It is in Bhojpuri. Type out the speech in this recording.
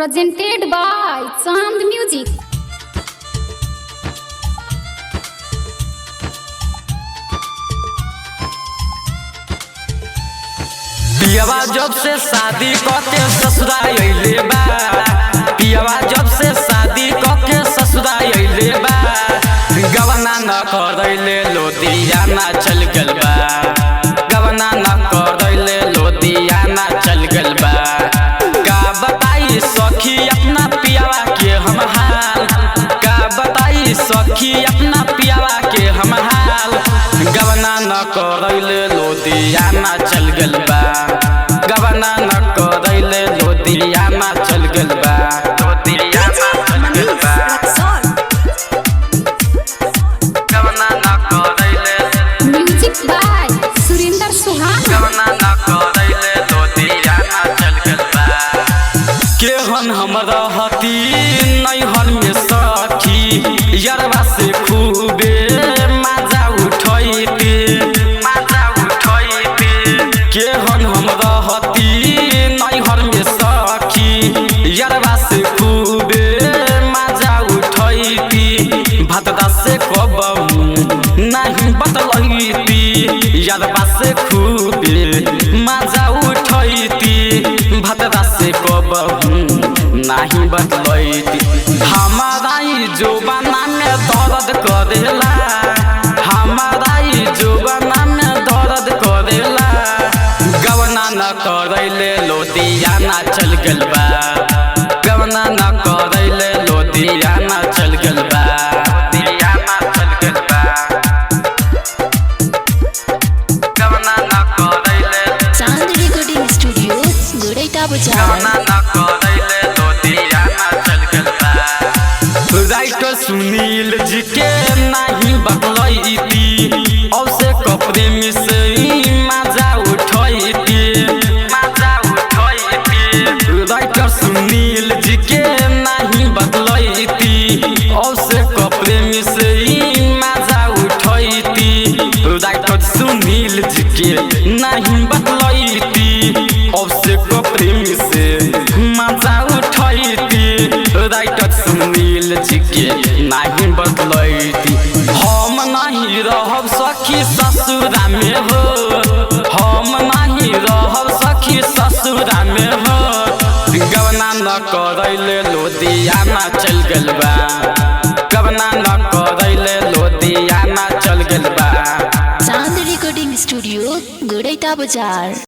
Presented by Chand Music. पियवा जब से शादी करके ससुराल अइले बा। पियवा जब से शादी करके ससुराल अइले बा। गवना न करैले लोधियाना चल गल बा। गवना न करैले लोधियाना चल गल बा। का बताई सखी अपना पियवा के हम हाल। का बताई सखी अपना पियवा के हम हाल। गवना न करैले लोधियाना चल गल बा। गवना न करैले लोधियाना चल गल बा। लोधियाना चल गल बा। गवना न करैले Music by Surinder Suhana. गवना न करैले लोधियाना चल गल बा। केहन हम रहती नैहर में सखी यरवा से खूबे मजा उठैती। मजा उठैती केहन हम रहती नैहर में सखी यरवा से खूबे मजा उठैती। भतरा से कबहू नहीं बतलैती। यरवा से खूबे मजा उठैती। भतरा से कबहू नहीं बतलैती। हमारा जुबाना में दर्द करेला। हमारा जुबाना में दर्द करेला। गवना न करैले लोधियाना चल गल बा। गवना न करैले लोधियाना चल गल बा। लोधियाना चल गल बा। गवना न करैले Chand Recording Studio, Goraita Bazaar. गवना न करैले लोधियाना चल गल बा। राइटर सुनील जी के नहीं बतलैती। अब से कपड़े में से मजा उठैती। मजा उठैती राइटर सुनील जी के नहीं बतलैती। अब से कपड़े में से मजा उठैती। राइटर सुनील जी के नहीं बतलैती। अब से कपड़े में से मजा उठैती। राइटर सुनील जी के नहीं बतलैती। हम नहीं रहब सखी ससुरा में हो। हम नहीं रहब सखी ससुरा में हो। गवना न करैले लोधियाना चल गल बा। गवना न करैले लोधियाना चल गल बा। Chand Recording Studio, Goraita Bazaar.